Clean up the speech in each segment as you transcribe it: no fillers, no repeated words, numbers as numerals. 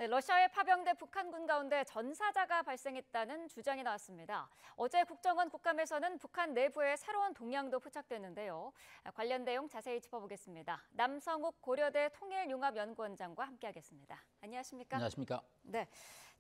네, 러시아에 파병된 북한군 가운데 전사자가 발생했다는 주장이 나왔습니다. 어제 국정원 국감에서는 북한 내부에 새로운 동향도 포착됐는데요. 관련 내용 자세히 짚어보겠습니다. 남성욱 고려대 통일융합연구원장과 함께하겠습니다. 안녕하십니까? 안녕하십니까? 네.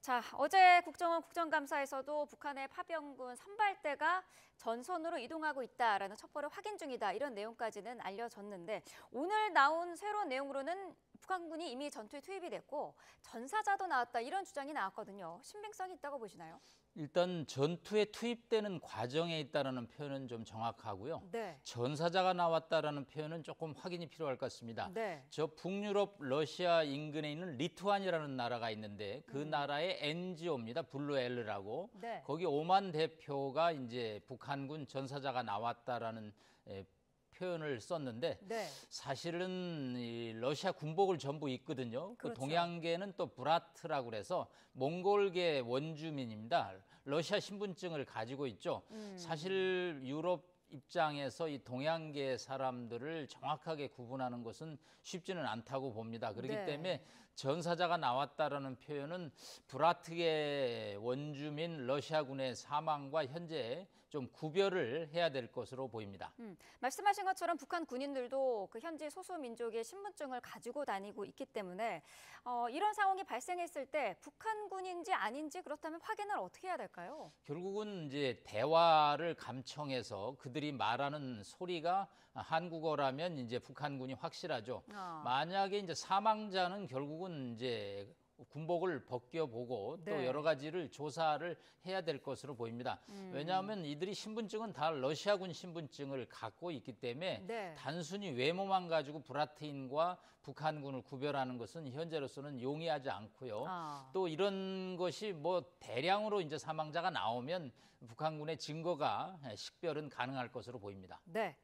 자, 어제 국정원 국정감사에서도 북한의 파병군 선발대가 전선으로 이동하고 있다라는 첩보를 확인 중이다. 이런 내용까지는 알려졌는데 오늘 나온 새로운 내용으로는 북한군이 이미 전투에 투입이 됐고 전사자도 나왔다. 이런 주장이 나왔거든요. 신빙성이 있다고 보시나요? 일단 전투에 투입되는 과정에 있다는 표현은 좀 정확하고요. 네. 전사자가 나왔다라는 표현은 조금 확인이 필요할 것 같습니다. 네. 저 북유럽 러시아 인근에 있는 리투아니아라는 나라가 있는데 그 나라의 NGO입니다. 블루엘르라고. 네. 거기 오만 대표가 이제 북한군 전사자가 나왔다라는 표현을 썼는데 네. 사실은 이 러시아 군복을 전부 입거든요. 그렇죠. 그 동양계는 또 브라트라고 그래서 몽골계 원주민입니다. 러시아 신분증을 가지고 있죠. 사실 유럽 입장에서 이 동양계 사람들을 정확하게 구분하는 것은 쉽지는 않다고 봅니다. 그렇기 네. 때문에 전사자가 나왔다라는 표현은 브라트계 원주민 러시아군의 사망과 현재 좀 구별을 해야 될 것으로 보입니다. 말씀하신 것처럼 북한 군인들도 그 현지 소수민족의 신분증을 가지고 다니고 있기 때문에 이런 상황이 발생했을 때 북한 군인지 아닌지 그렇다면 확인을 어떻게 해야 될까요? 결국은 이제 대화를 감청해서 그들이 말하는 소리가 한국어라면 이제 북한군이 확실하죠. 만약에 이제 사망자는 결국은 이제 군복을 벗겨보고 또 네. 여러 가지를 조사를 해야 될 것으로 보입니다. 왜냐하면 이들이 신분증은 다 러시아군 신분증을 갖고 있기 때문에 네. 단순히 외모만 가지고 브라트인과 북한군을 구별하는 것은 현재로서는 용이하지 않고요. 또 이런 것이 뭐 대량으로 이제 사망자가 나오면 북한군의 증거가 식별은 가능할 것으로 보입니다. 네.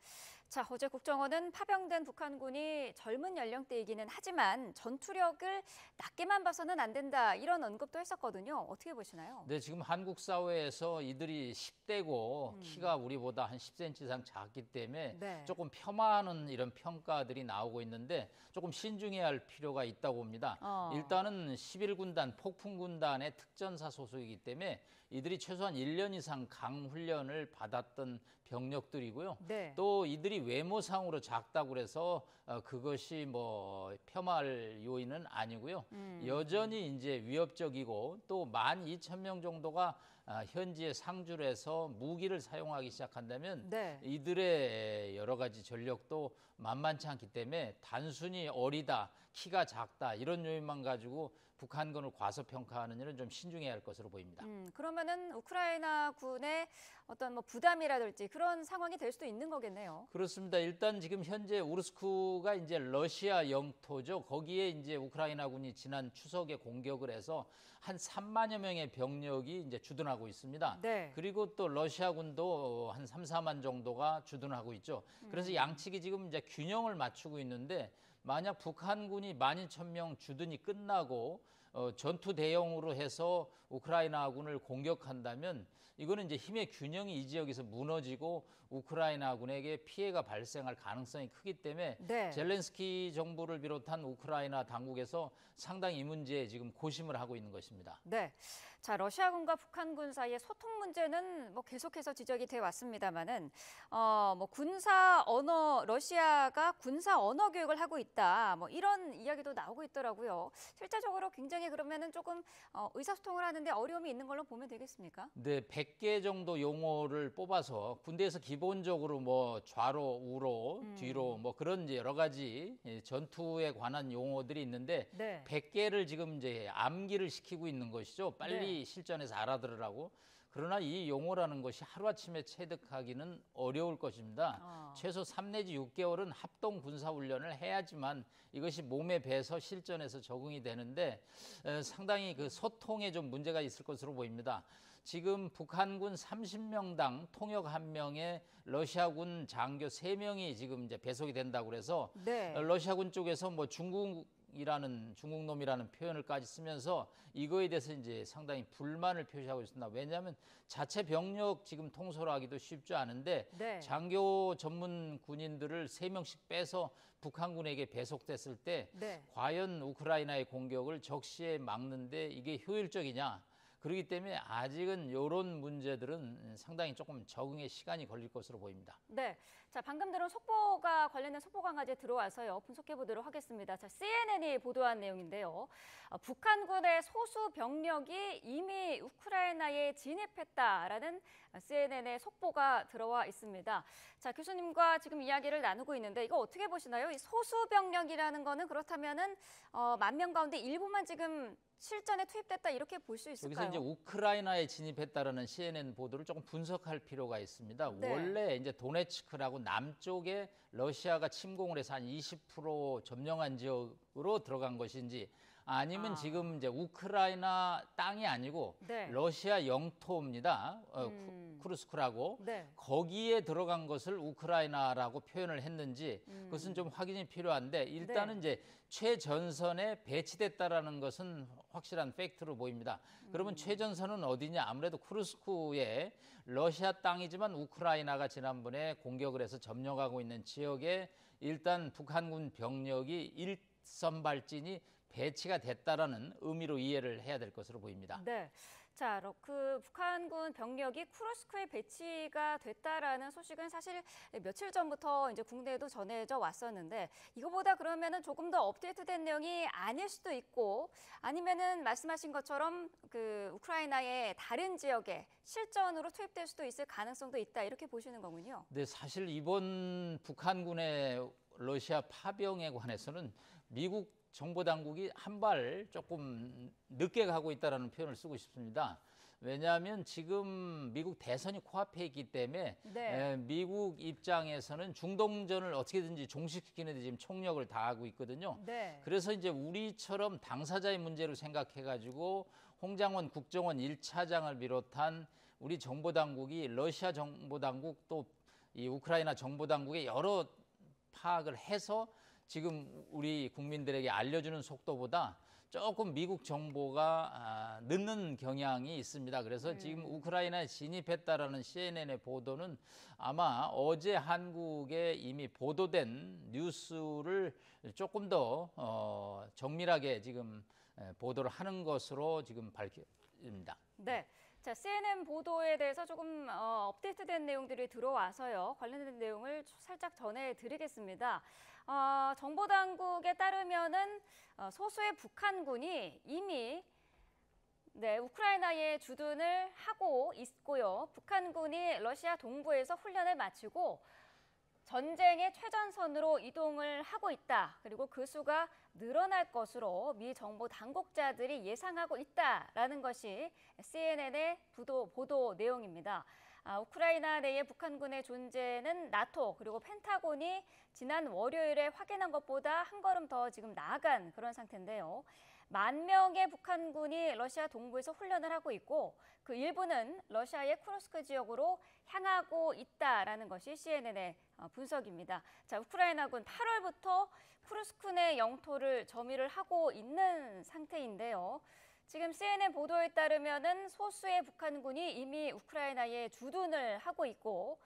자, 어제 국정원은 파병된 북한군이 젊은 연령대이기는 하지만 전투력을 낮게만 봐서는 안 된다. 이런 언급도 했었거든요. 어떻게 보시나요? 네, 지금 한국 사회에서 이들이 10대고 키가 우리보다 한 10cm 이상 작기 때문에 네. 조금 폄하하는 이런 평가들이 나오고 있는데 조금 신중해야 할 필요가 있다고 봅니다. 일단은 11군단 폭풍군단의 특전사 소속이기 때문에 이들이 최소한 1년 이상 강훈련을 받았던 병력들이고요. 네. 또 이들이 외모상으로 작다고 그래서 그것이 뭐 폄하할 요인은 아니고요. 여전히 이제 위협적이고 또 12,000명 정도가 현지에 상주를 해서 무기를 사용하기 시작한다면 네. 이들의 여러 가지 전력도 만만치 않기 때문에 단순히 어리다, 키가 작다 이런 요인만 가지고 북한군을 과소평가하는 일은 좀 신중해야 할 것으로 보입니다. 그러면은 우크라이나 군의 어떤 뭐 부담이라든지 그런 상황이 될 수도 있는 거겠네요. 그렇습니다. 일단 지금 현재 우르스크가 이제 러시아 영토죠. 거기에 이제 우크라이나군이 지난 추석에 공격을 해서 한 3만여 명의 병력이 이제 주둔하고 있습니다. 네. 그리고 또 러시아군도 한 3, 4만 정도가 주둔하고 있죠. 그래서 양측이 지금 이제 균형을 맞추고 있는데 만약 북한군이 11,000명 주둔이 끝나고 전투 대용으로 해서 우크라이나군을 공격한다면 이거는 이제 힘의 균형이 이 지역에서 무너지고 우크라이나군에게 피해가 발생할 가능성이 크기 때문에 네. 젤렌스키 정부를 비롯한 우크라이나 당국에서 상당히 이 문제에 지금 고심을 하고 있는 것입니다. 네. 자, 러시아군과 북한군 사이의 소통 문제는 뭐 계속해서 지적이 돼 왔습니다만은 뭐 군사 언어 러시아가 군사 언어 교육을 하고 있다. 뭐 이런 이야기도 나오고 있더라고요. 실제적으로 굉장히 그러면은 조금 의사소통을 하는데 어려움이 있는 걸로 보면 되겠습니까? 네, 100개 정도 용어를 뽑아서 군대에서 기본적으로 뭐 좌로, 우로, 뒤로 뭐 그런 이제 여러 가지 전투에 관한 용어들이 있는데 네. 100개를 지금 이제 암기를 시키고 있는 것이죠. 빨리 네. 실전에서 알아들으라고. 그러나 이 용어라는 것이 하루아침에 체득하기는 어려울 것입니다. 최소 3 내지 6개월은 합동 군사훈련을 해야지만 이것이 몸에 배서 실전에서 적응이 되는데 상당히 그 소통에 좀 문제가 있을 것으로 보입니다. 지금 북한군 30명당 통역 1명에 러시아군 장교 3명이 지금 이제 배속이 된다고 그래서 네. 러시아군 쪽에서 뭐 중국이 중국 놈이라는 표현을까지 쓰면서 이거에 대해서 이제 상당히 불만을 표시하고 있습니다. 왜냐하면 자체 병력 지금 통솔하기도 쉽지 않은데 네. 장교 전문 군인들을 3명씩 빼서 북한군에게 배속됐을 때 네. 과연 우크라이나의 공격을 적시에 막는데 이게 효율적이냐? 그렇기 때문에 아직은 이런 문제들은 상당히 조금 적응에 시간이 걸릴 것으로 보입니다. 네. 자, 방금 들은 관련된 속보가 한 가지 들어와서요. 분석해 보도록 하겠습니다. 자, CNN이 보도한 내용인데요. 북한군의 소수 병력이 이미 우크라이나에 진입했다라는 CNN의 속보가 들어와 있습니다. 자, 교수님과 지금 이야기를 나누고 있는데 이거 어떻게 보시나요? 이 소수 병력이라는 거는 그렇다면은 10,000명 가운데 일부만 지금 실전에 투입됐다 이렇게 볼 수 있을까요? 여기서 이제 우크라이나에 진입했다라는 CNN 보도를 조금 분석할 필요가 있습니다. 네. 원래 이제 도네츠크라고 남쪽에 러시아가 침공을 해서 한 20% 점령한 지역으로 들어간 것인지 아니면 지금 이제 우크라이나 땅이 아니고 네. 러시아 영토입니다. 쿠르스크라고 네. 거기에 들어간 것을 우크라이나라고 표현을 했는지 그것은 좀 확인이 필요한데 일단은 이제 최전선에 배치됐다라는 것은 확실한 팩트로 보입니다. 그러면 최전선은 어디냐? 아무래도 쿠르스크에 러시아 땅이지만 우크라이나가 지난번에 공격을 해서 점령하고 있는 지역에 일단 북한군 병력이 일선발진이 배치가 됐다라는 의미로 이해를 해야 될 것으로 보입니다. 네. 자, 그 북한군 병력이 쿠르스크에 배치가 됐다라는 소식은 사실 며칠 전부터 이제 국내에도 전해져 왔었는데 이거보다 그러면은 조금 더 업데이트된 내용이 아닐 수도 있고 아니면은 말씀하신 것처럼 그 우크라이나의 다른 지역에 실전으로 투입될 수도 있을 가능성도 있다 이렇게 보시는 거군요. 네, 사실 이번 북한군의 러시아 파병에 관해서는 미국 정보당국이 한 발 조금 늦게 가고 있다는 표현을 쓰고 싶습니다. 왜냐하면 지금 미국 대선이 코앞에 있기 때문에 네. 미국 입장에서는 중동전을 어떻게든지 종식시키는 데 지금 총력을 다하고 있거든요. 네. 그래서 이제 우리처럼 당사자의 문제로 생각해가지고 홍장원 국정원 1차장을 비롯한 우리 정보당국이 러시아 정보당국 또 이 우크라이나 정보당국의 여러 파악을 해서 지금 우리 국민들에게 알려주는 속도보다 조금 미국 정보가 늦는 경향이 있습니다. 그래서 지금 우크라이나에 진입했다라는 CNN의 보도는 아마 어제 한국에 이미 보도된 뉴스를 조금 더 정밀하게 지금 보도를 하는 것으로 지금 밝혀집니다. 네. 자, CNN 보도에 대해서 조금 업데이트된 내용들이 들어와서요. 관련된 내용을 살짝 전해드리겠습니다. 정보당국에 따르면은 소수의 북한군이 이미 우크라이나에 주둔을 하고 있고요. 북한군이 러시아 동부에서 훈련을 마치고 전쟁의 최전선으로 이동을 하고 있다. 그리고 그 수가 늘어날 것으로 미 정보 당국자들이 예상하고 있다라는 것이 CNN의 보도 내용입니다. 우크라이나 내의 북한군의 존재는 나토 그리고 펜타곤이 지난 월요일에 확인한 것보다 한 걸음 더 지금 나아간 그런 상태인데요. 10,000명의 북한군이 러시아 동부에서 훈련을 하고 있고 그 일부는 러시아의 쿠르스크 지역으로 향하고 있다라는 것이 CNN의 분석입니다. 자, 우크라이나군 8월부터 쿠르스크 내 영토를 점유를 하고 있는 상태인데요. 지금 CNN 보도에 따르면은 소수의 북한군이 이미 우크라이나에 주둔을 하고 있고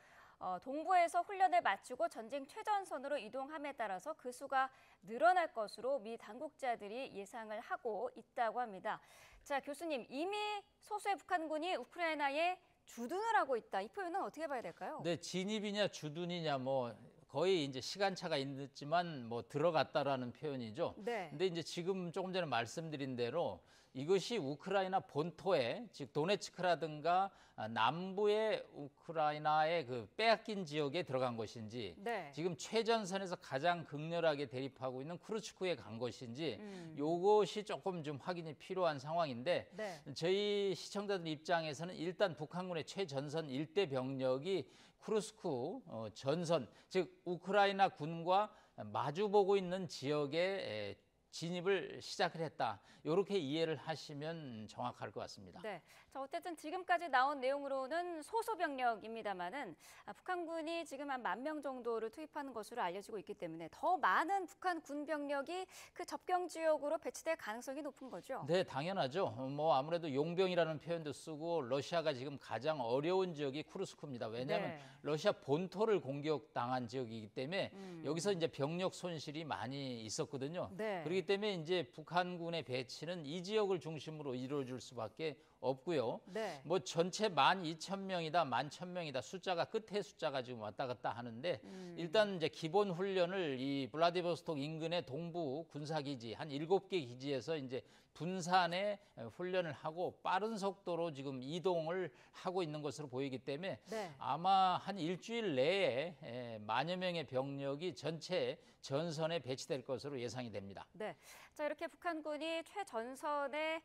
동부에서 훈련을 마치고 전쟁 최전선으로 이동함에 따라서 그 수가 늘어날 것으로 미 당국자들이 예상을 하고 있다고 합니다. 자, 교수님, 이미 소수의 북한군이 우크라이나에 주둔을 하고 있다. 이 표현은 어떻게 봐야 될까요? 네, 진입이냐 주둔이냐 뭐 거의 이제 시간차가 있지만 뭐 들어갔다라는 표현이죠. 네. 근데 이제 지금 조금 전에 말씀드린 대로 이것이 우크라이나 본토에 즉 도네츠크라든가 남부의 우크라이나의 그 빼앗긴 지역에 들어간 것인지 네. 지금 최전선에서 가장 극렬하게 대립하고 있는 쿠르츠크에 간 것인지 요것이 조금 좀 확인이 필요한 상황인데 네. 저희 시청자들 입장에서는 일단 북한군의 최전선 일대 병력이 쿠르스크 전선 즉 우크라이나 군과 마주보고 있는 지역에 네. 시작을 했다. 이렇게 이해를 하시면 정확할 것 같습니다. 네. 자, 어쨌든 지금까지 나온 내용으로는 소수 병력입니다만은 북한군이 지금 한 10,000명 정도를 투입하는 것으로 알려지고 있기 때문에 더 많은 북한 군 병력이 그 접경 지역으로 배치될 가능성이 높은 거죠. 네, 당연하죠. 뭐 아무래도 용병이라는 표현도 쓰고 러시아가 지금 가장 어려운 지역이 쿠르스크입니다. 왜냐하면 네. 러시아 본토를 공격당한 지역이기 때문에 여기서 이제 병력 손실이 많이 있었거든요. 네. 그렇기 때문에 이제 북한군의 배치는 이 지역을 중심으로 이루어질 수밖에 없고요. 네. 뭐 전체 12,000명이다, 11,000명이다 숫자가 끝에 숫자가 지금 왔다 갔다 하는데 일단 이제 기본 훈련을 이 블라디보스톡 인근의 동부 군사기지 한 7개 기지에서 이제 분산의 훈련을 하고 빠른 속도로 지금 이동을 하고 있는 것으로 보이기 때문에 네. 아마 한 일주일 내에 만여 명의 병력이 전체 전선에 배치될 것으로 예상이 됩니다. 네. 자, 이렇게 북한군이 최전선에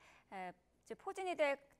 이제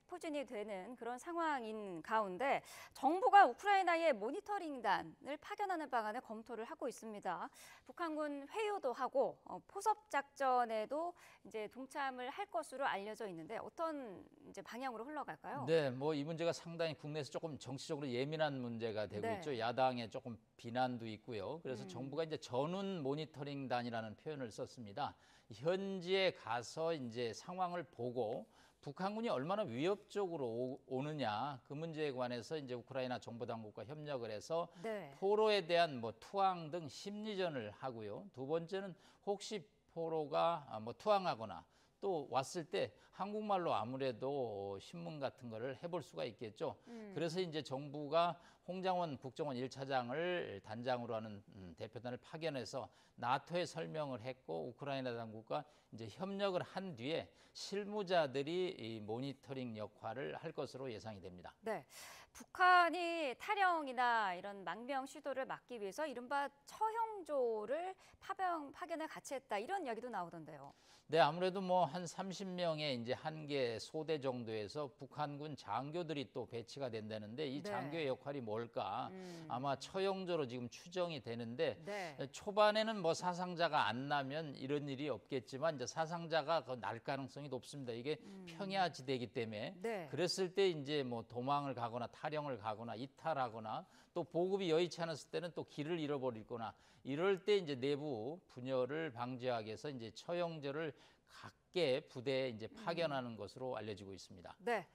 포진이 되는 그런 상황인 가운데 정부가 우크라이나에 모니터링단을 파견하는 방안을 검토를 하고 있습니다. 북한군 회유도 하고 포섭 작전에도 이제 동참을 할 것으로 알려져 있는데 어떤 이제 방향으로 흘러갈까요? 네, 뭐 이 문제가 상당히 국내에서 조금 정치적으로 예민한 문제가 되고 네. 있죠. 야당에 조금 비난도 있고요. 그래서 정부가 이제 전운 모니터링단이라는 표현을 썼습니다. 현지에 가서 이제 상황을 보고 북한군이 얼마나 위협적으로 오느냐 그 문제에 관해서 이제 우크라이나 정보 당국과 협력을 해서 네. 포로에 대한 뭐 투항 등 심리전을 하고요. 두 번째는 혹시 포로가 뭐 투항하거나 또 왔을 때 한국말로 아무래도 신문 같은 거를 해볼 수가 있겠죠. 그래서 이제 정부가 홍장원 국정원 1차장을 단장으로 하는 대표단을 파견해서 나토에 설명을 했고 우크라이나 당국과 이제 협력을 한 뒤에 실무자들이 이 모니터링 역할을 할 것으로 예상이 됩니다. 네. 북한이 탈영이나 이런 망명 시도를 막기 위해서 이른바 처형조를 파견을 같이 했다 이런 이야기도 나오던데요. 네, 아무래도 뭐 한 30명의 이제 한 개 소대 정도에서 북한군 장교들이 또 배치가 된다는데 이 네. 장교의 역할이 뭘까? 아마 처형조로 지금 추정이 되는데 네. 초반에는 뭐 사상자가 안 나면 이런 일이 없겠지만 이제 사상자가 날 가능성이 높습니다. 이게 평야지대이기 때문에 네. 그랬을 때 이제 뭐 도망을 가거나 탈영을 가거나 이탈하거나 또 보급이 여의치 않았을 때는 또 길을 잃어버리거나 이럴 때 이제 내부 분열을 방지하기 위해서 이제 처형제를 각계 부대에 이제 파견하는 것으로 알려지고 있습니다. 네.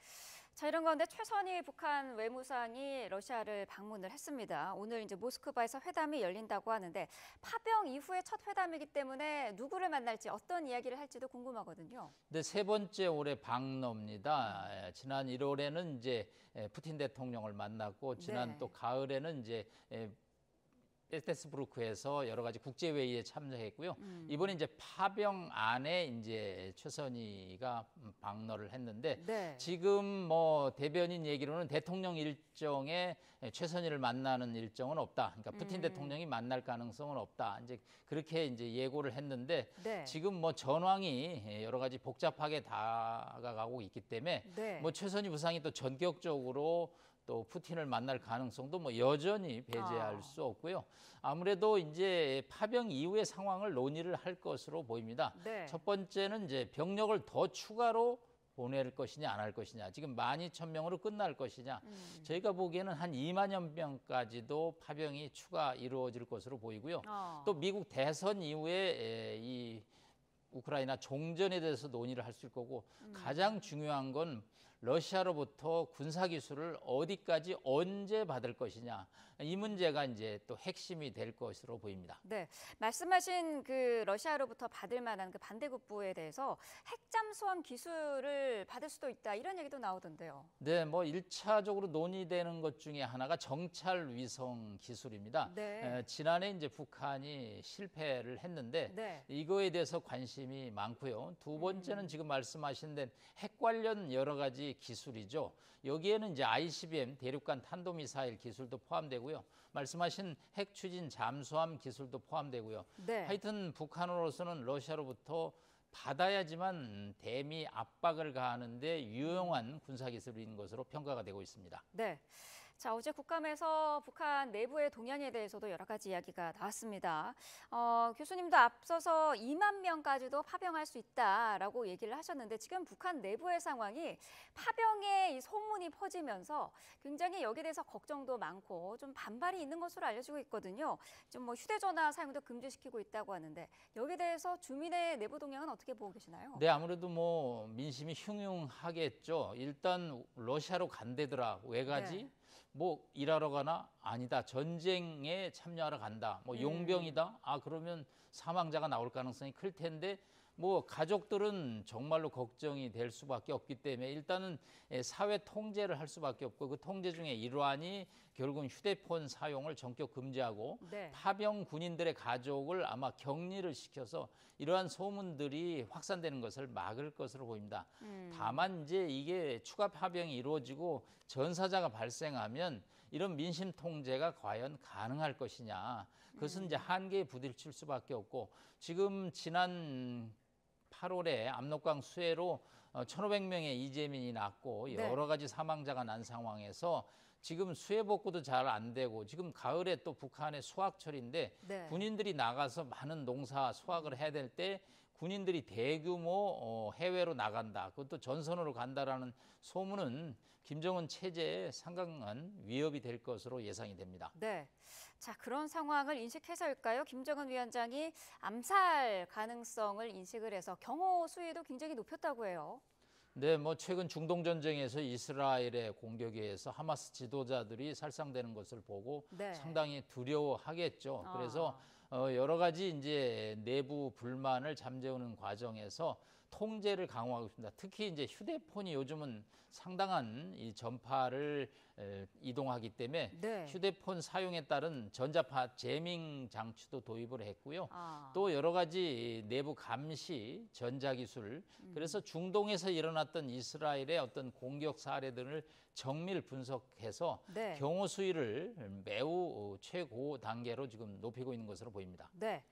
자, 이런 가운데 최선희 북한 외무상이 러시아를 방문을 했습니다. 오늘 이제 모스크바에서 회담이 열린다고 하는데 파병 이후의 첫 회담이기 때문에 누구를 만날지 어떤 이야기를 할지도 궁금하거든요. 네, 세 번째 올해 방문입니다. 지난 1월에는 이제 푸틴 대통령을 만났고 지난 네. 또 가을에는 이제 페테스부르크에서 여러 가지 국제 회의에 참석했고요. 이번에 이제 파병 안에 이제 최선희가 방문을 했는데 네. 지금 뭐 대변인 얘기로는 대통령 일정에 최선희를 만나는 일정은 없다. 그러니까 푸틴 대통령이 만날 가능성은 없다. 이제 그렇게 이제 예고를 했는데 네. 지금 뭐 전황이 여러 가지 복잡하게 다가가고 있기 때문에 네. 뭐 최선희 부상이 또 전격적으로 또 푸틴을 만날 가능성도 뭐 여전히 배제할 수 없고요. 아무래도 이제 파병 이후의 상황을 논의를 할 것으로 보입니다. 네. 첫 번째는 이제 병력을 더 추가로 보낼 것이냐 안 할 것이냐. 지금 12,000명으로 끝날 것이냐. 저희가 보기에는 한 2만여 명까지도 파병이 추가 이루어질 것으로 보이고요. 또 미국 대선 이후에 이 우크라이나 종전에 대해서 논의를 할 수 있을 거고 가장 중요한 건 러시아로부터 군사기술을 어디까지 언제 받을 것이냐 이 문제가 이제 또 핵심이 될 것으로 보입니다. 네, 말씀하신 그 러시아로부터 받을 만한 그 반대급부에 대해서 핵잠수함 기술을 받을 수도 있다 이런 얘기도 나오던데요. 네, 뭐 1차적으로 논의되는 것 중에 하나가 정찰 위성 기술입니다. 네. 지난해 이제 북한이 실패를 했는데 네. 이거에 대해서 관심이 많고요. 두 번째는 지금 말씀하신 핵 관련 여러 가지 기술이죠. 여기에는 이제 ICBM 대륙간 탄도미사일 기술도 포함되고요. 말씀하신 핵 추진 잠수함 기술도 포함되고요. 네. 하여튼 북한으로서는 러시아로부터 받아야지만 대미 압박을 가하는데 유용한 군사기술인 것으로 평가가 되고 있습니다. 네. 자, 어제 국감에서 북한 내부의 동향에 대해서도 여러 가지 이야기가 나왔습니다. 교수님도 앞서서 2만 명까지도 파병할 수 있다라고 얘기를 하셨는데 지금 북한 내부의 상황이 파병의 이 소문이 퍼지면서 굉장히 여기에 대해서 걱정도 많고 좀 반발이 있는 것으로 알려지고 있거든요. 좀 뭐 휴대전화 사용도 금지시키고 있다고 하는데 여기에 대해서 주민의 내부 동향은 어떻게 보고 계시나요? 네, 아무래도 뭐 민심이 흉흉하겠죠. 일단 러시아로 간대더라. 왜 가지? 네. 뭐 일하러 가나? 아니다. 전쟁에 참여하러 간다. 뭐 용병이다. 아, 그러면 사망자가 나올 가능성이 클 텐데 뭐 가족들은 정말로 걱정이 될 수밖에 없기 때문에 일단은 사회 통제를 할 수밖에 없고 그 통제 중에 일환이 결국은 휴대폰 사용을 전격 금지하고 네. 파병 군인들의 가족을 아마 격리를 시켜서 이러한 소문들이 확산되는 것을 막을 것으로 보입니다. 다만 이제 이게 추가 파병이 이루어지고 전사자가 발생하면 이런 민심 통제가 과연 가능할 것이냐. 그것은 이제 한계에 부딪힐 수밖에 없고 지금 지난 8월에 압록강 수해로 1,500명의 이재민이 났고 네. 여러 가지 사망자가 난 상황에서 지금 수해 복구도 잘 안 되고 지금 가을에 또 북한의 수확철인데 네. 군인들이 나가서 많은 농사 수확을 해야 될 때 군인들이 대규모 해외로 나간다. 그것도 전선으로 간다라는 소문은 김정은 체제에 상당한 위협이 될 것으로 예상이 됩니다. 네. 자, 그런 상황을 인식해서일까요? 김정은 위원장이 암살 가능성을 인식을 해서 경호 수위도 굉장히 높였다고 해요. 네, 뭐 최근 중동 전쟁에서 이스라엘의 공격에 의해서 하마스 지도자들이 살상되는 것을 보고 네. 상당히 두려워하겠죠. 아. 그래서 여러 가지 이제 내부 불만을 잠재우는 과정에서 통제를 강화하고 있습니다. 특히 이제 휴대폰이 요즘은 상당한 이 전파를 이동하기 때문에 네. 휴대폰 사용에 따른 전자파 제밍 장치도 도입을 했고요. 아. 또 여러 가지 내부 감시, 전자기술, 그래서 중동에서 일어났던 이스라엘의 어떤 공격 사례들을 정밀 분석해서 네. 경호 수위를 매우 최고 단계로 지금 높이고 있는 것으로 보입니다. 네.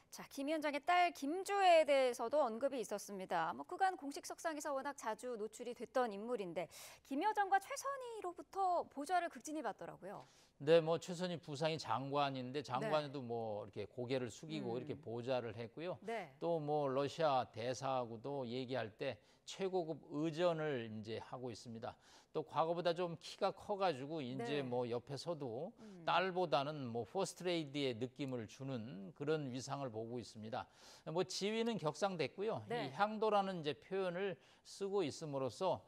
자, 김 위원장의 딸 김주애에 대해서도 언급이 있었습니다. 뭐 그간 공식 석상에서 워낙 자주 노출이 됐던 인물인데 김 여정과 최선희로부터 보좌를 극진히 받더라고요. 네, 뭐 최선희 부상이 장관인데 장관에도 뭐 이렇게 고개를 숙이고 이렇게 보좌를 했고요. 네. 또 뭐 러시아 대사하고도 얘기할 때 최고급 의전을 이제 하고 있습니다. 또 과거보다 좀 키가 커가지고 이제 네. 뭐 옆에서도 딸보다는 뭐 퍼스트레이디의 느낌을 주는 그런 위상을 보고 있습니다. 뭐 지위는 격상됐고요. 네. 이 향도라는 이제 표현을 쓰고 있음으로써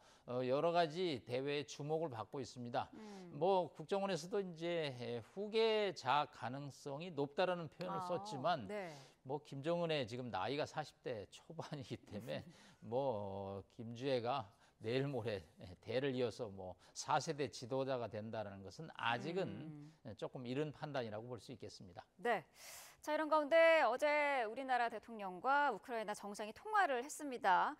여러 가지 대회에 주목을 받고 있습니다. 뭐 국정원에서도 이제 후계자 가능성이 높다라는 표현을 썼지만 네. 뭐 김정은의 지금 나이가 40대 초반이기 때문에 뭐 김주애가 내일 모레 대를 이어서 뭐 4세대 지도자가 된다는 것은 아직은 조금 이른 판단이라고 볼 수 있겠습니다. 네. 자, 이런 가운데 어제 우리나라 대통령과 우크라이나 정상이 통화를 했습니다.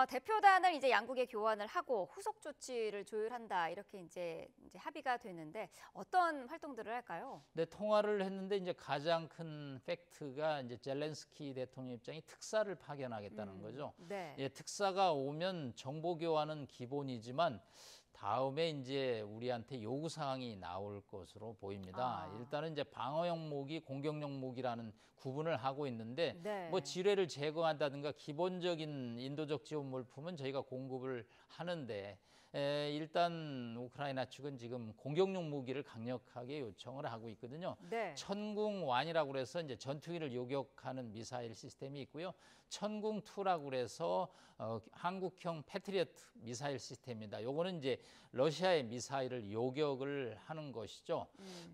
대표단을 이제 양국에 교환을 하고 후속 조치를 조율한다 이렇게 이제 합의가 됐는데 어떤 활동들을 할까요? 네, 통화를 했는데 이제 가장 큰 팩트가 이제 젤렌스키 대통령 입장이 특사를 파견하겠다는 거죠. 네. 예, 특사가 오면 정보 교환은 기본이지만 다음에 이제 우리한테 요구 사항이 나올 것으로 보입니다. 일단은 이제 방어용 무기, 공격용 무기라는 구분을 하고 있는데 네. 뭐 지뢰를 제거한다든가 기본적인 인도적 지원 물품은 저희가 공급을 하는데 일단 우크라이나 측은 지금 공격용 무기를 강력하게 요청을 하고 있거든요. 네. 천궁1이라고 그래서 이제 전투기를 요격하는 미사일 시스템이 있고요. 천궁2라고 그래서 한국형 패트리어트 미사일 시스템입니다. 요거는 이제 러시아의 미사일을 요격을 하는 것이죠.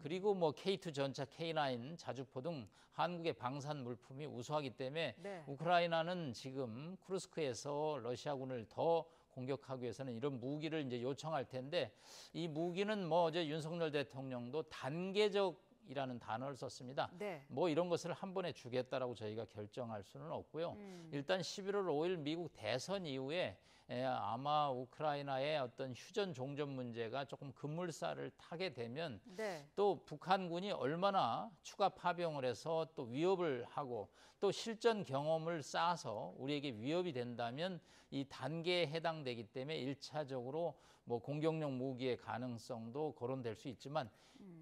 그리고 뭐 K2 전차, K9 자주포 등 한국의 방산 물품이 우수하기 때문에 네. 우크라이나는 지금 쿠르스크에서 러시아군을 더 공격하기 위해서는 이런 무기를 이제 요청할 텐데 이 무기는 뭐 어제 윤석열 대통령도 단계적이라는 단어를 썼습니다. 네. 뭐 이런 것을 한 번에 주겠다라고 저희가 결정할 수는 없고요. 일단 11월 5일 미국 대선 이후에 아마 우크라이나의 어떤 휴전 종전 문제가 조금 급물살을 타게 되면 네. 또 북한군이 얼마나 추가 파병을 해서 또 위협을 하고 또 실전 경험을 쌓아서 우리에게 위협이 된다면 이 단계에 해당되기 때문에 1차적으로 뭐 공격용 무기의 가능성도 거론될 수 있지만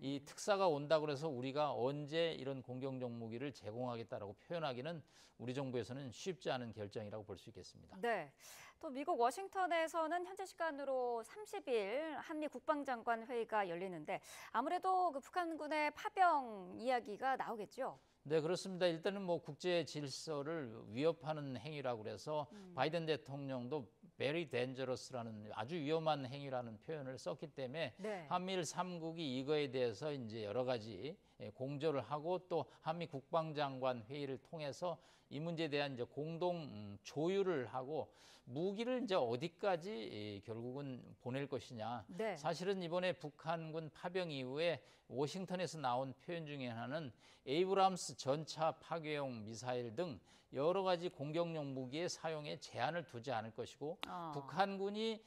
이 특사가 온다고 해서 우리가 언제 이런 공격용 무기를 제공하겠다라고 표현하기는 우리 정부에서는 쉽지 않은 결정이라고 볼 수 있겠습니다. 네. 또 미국 워싱턴에서는 현재 시간으로 30일 한미 국방장관 회의가 열리는데 아무래도 그 북한군의 파병 이야기가 나오겠죠. 네, 그렇습니다. 일단은 뭐 국제 질서를 위협하는 행위라고 그래서 바이든 대통령도 very dangerous라는 아주 위험한 행위라는 표현을 썼기 때문에 네. 한미일 3국이 이거에 대해서 이제 여러 가지 공조를 하고 또 한미 국방장관 회의를 통해서 이 문제에 대한 이제 공동 조율을 하고 무기를 이제 어디까지 결국은 보낼 것이냐. 네. 사실은 이번에 북한군 파병 이후에 워싱턴에서 나온 표현 중에 하나는 에이브람스 전차 파괴용 미사일 등 여러 가지 공격용 무기의 사용에 제한을 두지 않을 것이고 북한군이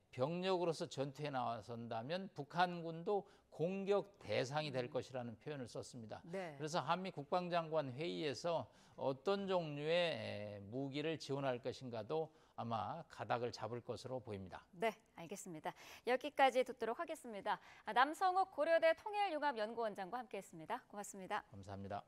병력으로서 전투에 나선다면 북한군도 공격 대상이 될 것이라는 표현을 썼습니다. 네. 그래서 한미 국방장관 회의에서 어떤 종류의 무기를 지원할 것인가도 아마 가닥을 잡을 것으로 보입니다. 네, 알겠습니다. 여기까지 듣도록 하겠습니다. 남성욱 고려대 통일융합연구원장과 함께했습니다. 고맙습니다. 감사합니다.